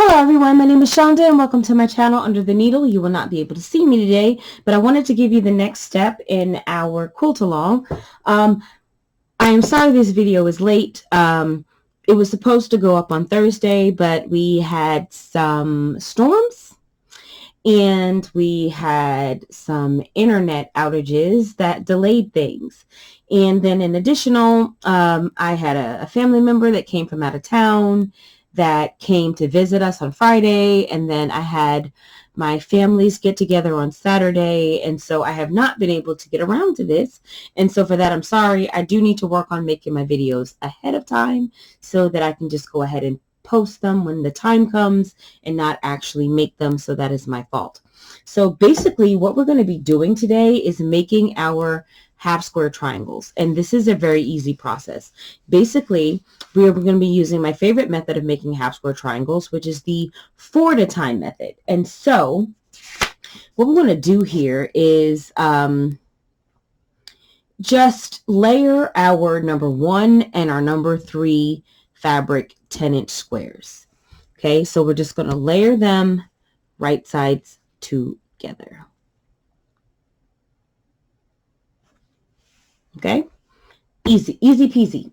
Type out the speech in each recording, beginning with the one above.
Hello everyone, my name is Shonda and welcome to my channel Under the Needle. You will not be able to see me today, but I wanted to give you the next step in our quilt along. I am sorry this video is late. It was supposed to go up on Thursday, but we had some storms and we had some internet outages that delayed things. And then in additional, I had a family member that came from out of town that came to visit us on Friday, and then I had my families get together on Saturday, and so I have not been able to get around to this, and so for that I'm sorry. I do need to work on making my videos ahead of time so that I can just go ahead and post them when the time comes and not actually make them, so that is my fault. So basically what we're going to be doing today is making our half square triangles, and this is a very easy process. Basically, we are going to be using my favorite method of making half square triangles, which is the 4 at a time method. And so what we're going to do here is just layer our number 1 and our number 3 fabric 10-inch squares. Okay, so we're just going to layer them right sides together. Okay, easy peasy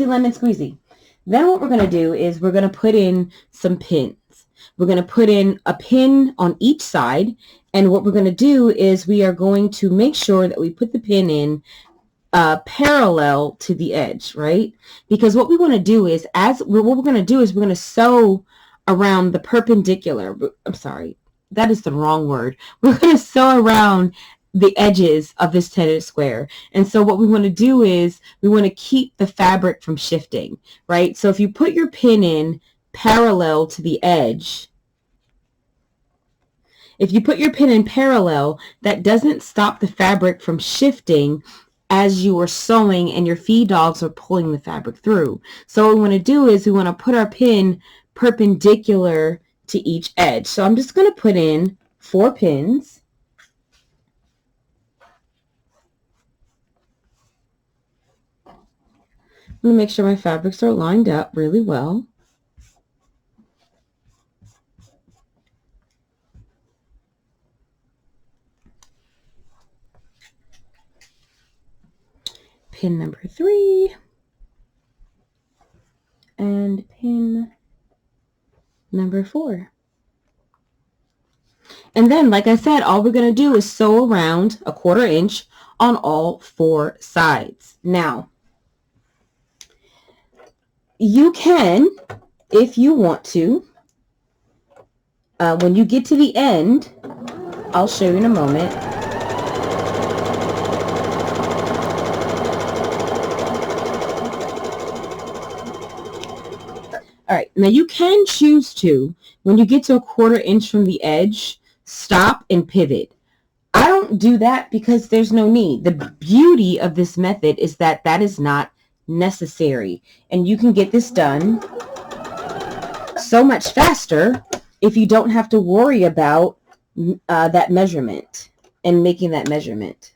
lemon squeezy. Then what we're going to do is we're going to put in some pins. We're going to put in a pin on each side, and what we're going to do is we are going to make sure that we put the pin in parallel to the edge, right? Because what we want to do is we're going to sew around the perpendicular. I'm sorry, that is the wrong word. We're going to sew around the edges of this 10-inch square. And so what we want to do is we want to keep the fabric from shifting, right? So if you put your pin in parallel to the edge, that doesn't stop the fabric from shifting as you are sewing and your feed dogs are pulling the fabric through. So what we want to do is we want to put our pin perpendicular to each edge. So I'm just going to put in 4 pins. I'm going to make sure my fabrics are lined up really well. Pin number 3 and pin number 4. And then, like I said, all we're going to do is sew around a 1/4 inch on all 4 sides. Now, you can, if you want to, when you get to the end, I'll show you in a moment. All right, now you can choose to, when you get to a 1/4 inch from the edge, stop and pivot. I don't do that because there's no need. The beauty of this method is that that is not necessary, and you can get this done so much faster if you don't have to worry about that measurement and making that measurement.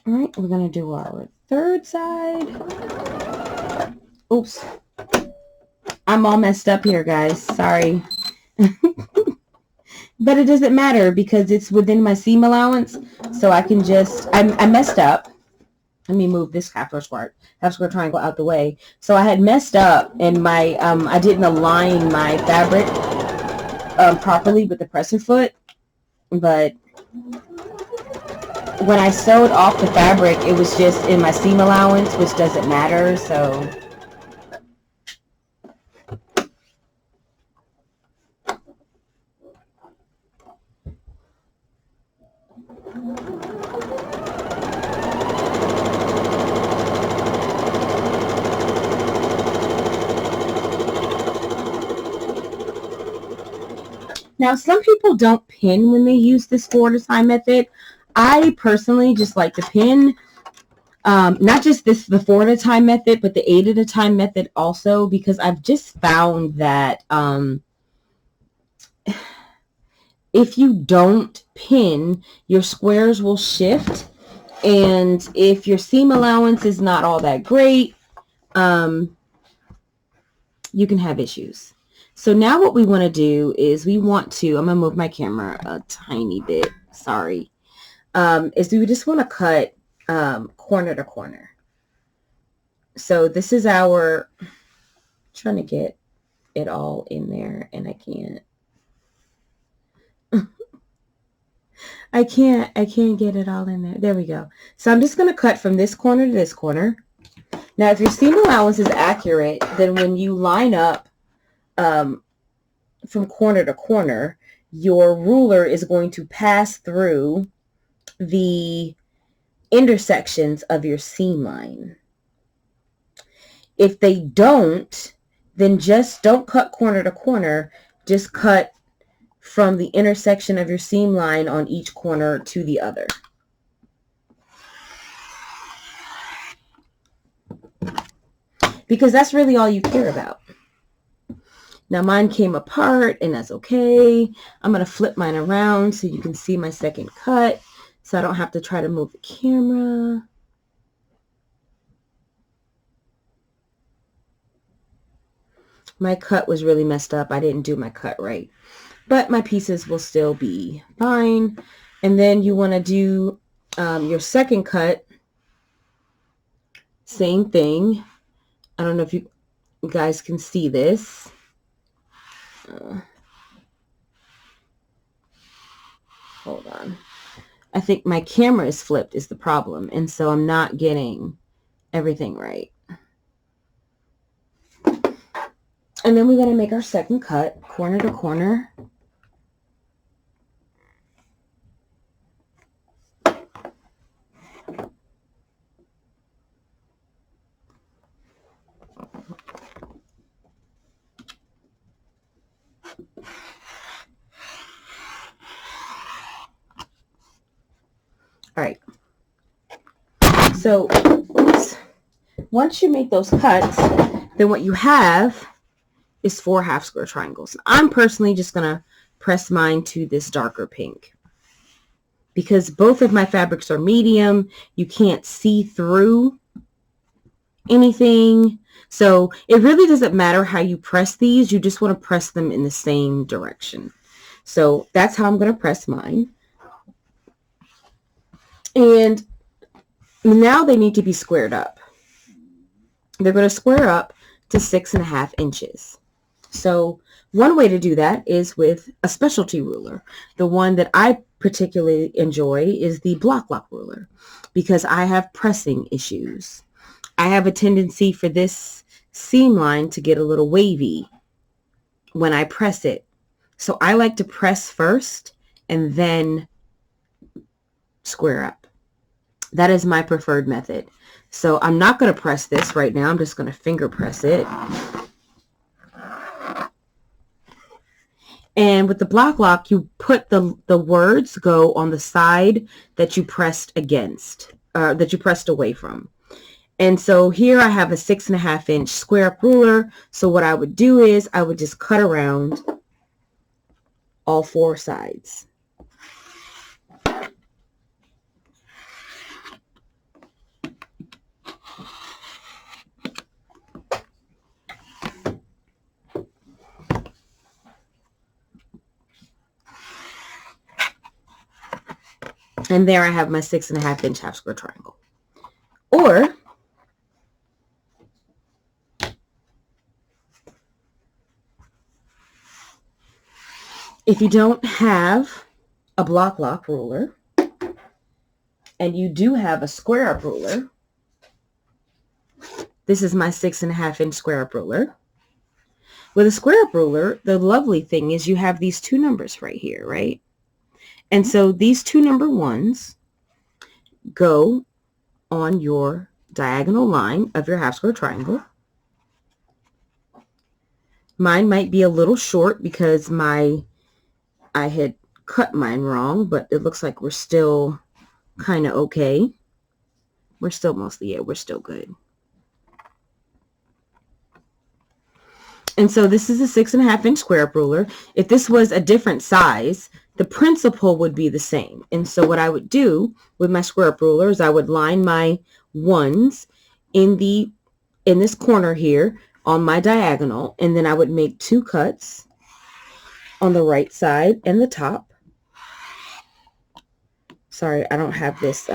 All right, we're going to do our 3rd side. Oops. I'm all messed up here, guys. Sorry. But it doesn't matter because it's within my seam allowance. So I can just, I messed up. Let me move this half square triangle out the way. So I had messed up and my, I didn't align my fabric properly with the presser foot. But when I sewed off the fabric, it was just in my seam allowance, which doesn't matter, so. Now, some people don't pin when they use this 4 at a time method. I personally just like to pin Not just the 4 at a time method, but the 8 at a time method also, because I've just found that if you don't pin, your squares will shift. And if your seam allowance is not all that great, you can have issues. So now what we want to do is I'm going to move my camera a tiny bit, sorry, is we just want to cut corner to corner. So this is trying to get it all in there, and I can't. I can't get it all in there. There we go. So I'm just going to cut from this corner to this corner. Now, if your seam allowance is accurate, then when you line up from corner to corner, your ruler is going to pass through the intersections of your seam line. If they don't, then just don't cut corner to corner. Just cut from the intersection of your seam line on each corner to the other. Because that's really all you care about. Now mine came apart, and that's okay. I'm going to flip mine around so you can see my second cut, so I don't have to try to move the camera. My cut was really messed up. I didn't do my cut right, but my pieces will still be fine. And then you want to do your second cut. Same thing. I don't know if you guys can see this. Hold on. I think my camera is flipped is the problem, and so I'm not getting everything right. And then we're going to make our second cut, corner to corner. All right. So once you make those cuts, then what you have is 4 half square triangles. I'm personally just going to press mine to this darker pink because both of my fabrics are medium. You can't see through anything. So it really doesn't matter how you press these. You just want to press them in the same direction. So that's how I'm going to press mine. And now they need to be squared up. They're going to square up to 6.5 inches. So one way to do that is with a specialty ruler. The one that I particularly enjoy is the block lock ruler because I have pressing issues. I have a tendency for this seam line to get a little wavy when I press it. So I like to press first and then square up. That is my preferred method. So I'm not going to press this right now. I'm just going to finger press it. And with the block lock, you put the words go on the side that you pressed against, that you pressed away from. And so here I have a 6.5 inch square up ruler. So what I would do is I would just cut around all 4 sides. And there I have my 6.5 inch half square triangle. Or if you don't have a block lock ruler and you do have a square up ruler, this is my 6.5 inch square up ruler. With a square up ruler, the lovely thing is you have these 2 numbers right here, right? And so these 2 number 1s go on your diagonal line of your half square triangle. Mine might be a little short because I had cut mine wrong, but it looks like we're still kind of okay. We're still mostly, yeah, we're still good. And so this is a 6.5 inch square up ruler. If this was a different size, the principle would be the same. And so what I would do with my square up ruler is I would line my ones in this corner here on my diagonal, and then I would make 2 cuts on the right side and the top. Sorry, I don't have this.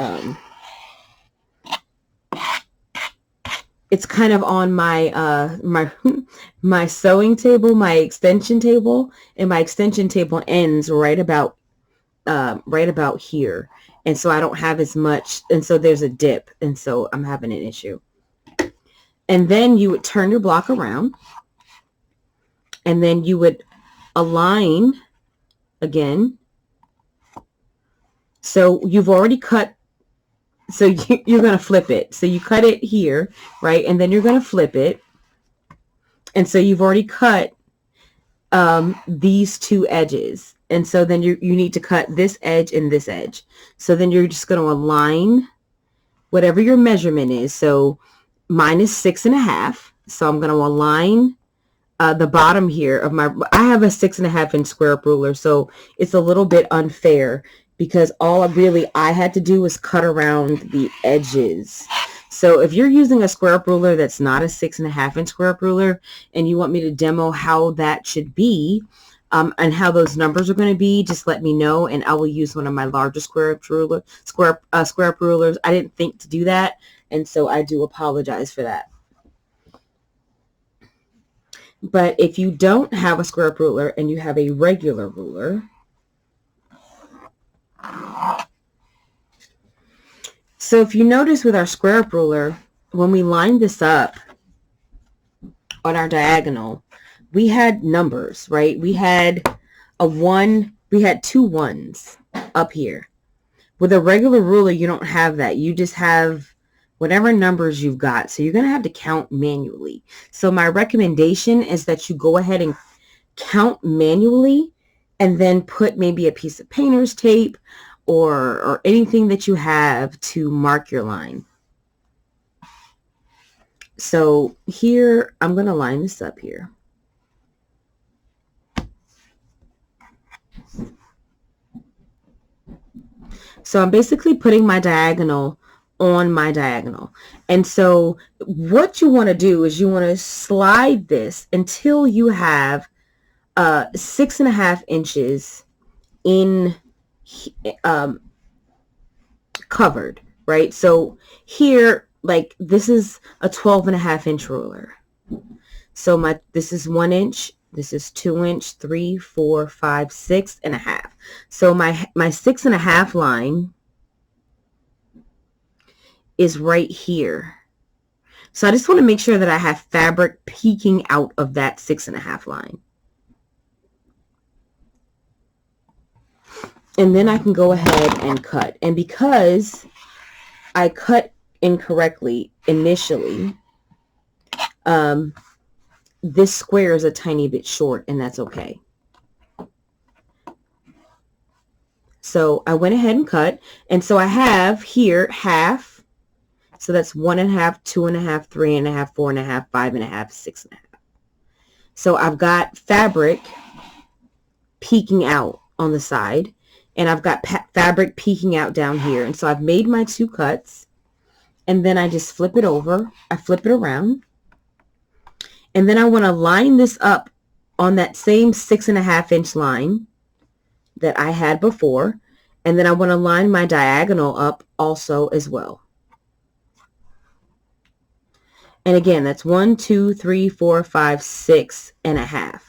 It's kind of on my my sewing table, my extension table, and my extension table ends right about here, and so I don't have as much, and so there's a dip, and so I'm having an issue. And then you would turn your block around, and then you would align again. So you've already cut. So you're going to flip it. So you cut it here, right? And then you're going to flip it. And so you've already cut these 2 edges. And so then you need to cut this edge and this edge. So then you're just going to align whatever your measurement is. So mine is 6.5. So I'm going to align the bottom here of I have a 6.5 inch square up ruler. So it's a little bit unfair, because all I had to do was cut around the edges. So if you're using a square up ruler that's not a 6.5 inch square up ruler, and you want me to demo how that should be, and how those numbers are going to be, just let me know, and I will use one of my larger square up rulers. I didn't think to do that, and so I do apologize for that. But if you don't have a square up ruler and you have a regular ruler, so if you notice with our square up ruler, when we lined this up on our diagonal, we had numbers, right? We had a 1, we had 2 ones up here. With a regular ruler, you don't have that. You just have whatever numbers you've got. So you're going to have to count manually. So my recommendation is that you go ahead and count manually, and then put maybe a piece of painter's tape or anything that you have to mark your line. So here, I'm going to line this up here. So I'm basically putting my diagonal on my diagonal. And so what you want to do is you want to slide this until you have 6.5 inches in covered, right? So here, like, this is a 12.5 inch ruler. So this is 1 inch, this is 2 inch, 3, 4, 5, 6.5. So my 6.5 line is right here. So I just want to make sure that I have fabric peeking out of that 6.5 line. And then I can go ahead and cut. And because I cut incorrectly initially, this square is a tiny bit short, and that's okay. So I went ahead and cut. And so I have here half. So that's 1.5, 2.5, 3.5, 4.5, 5.5, 6.5. So I've got fabric peeking out on the side, and I've got fabric peeking out down here. And so I've made my 2 cuts, and then I just flip it over. I flip it around, and then I want to line this up on that same 6.5 inch line that I had before, and then I want to line my diagonal up also as well. And again, that's 1, 2, 3, 4, 5, 6.5.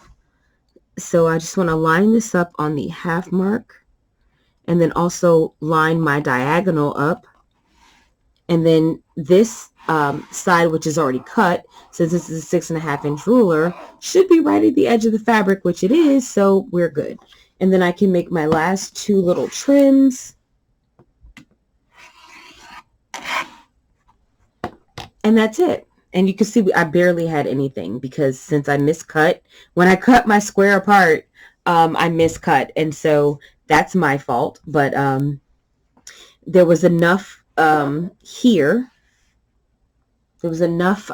So I just want to line this up on the half mark, and then also line my diagonal up. And then this side, which is already cut, since this is a 6.5 inch ruler, should be right at the edge of the fabric, which it is, so we're good. And then I can make my last 2 little trims. And that's it. And you can see I barely had anything, because since I miscut, when I cut my square apart, I miscut. And so that's my fault. But there was enough here, there was enough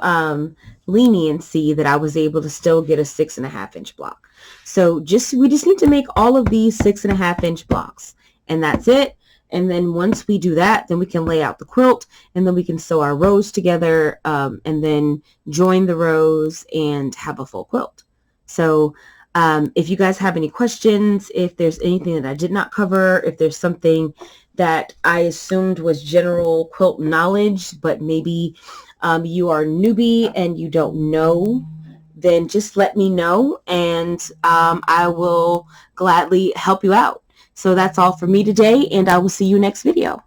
leniency that I was able to still get a 6.5-inch block. So we just need to make all of these 6.5-inch blocks, and that's it. And then once we do that, then we can lay out the quilt, and then we can sew our rows together, and then join the rows and have a full quilt. So if you guys have any questions, if there's anything that I did not cover, if there's something that I assumed was general quilt knowledge, but maybe you are a newbie and you don't know, then just let me know, and I will gladly help you out. So that's all for me today, and I will see you next video.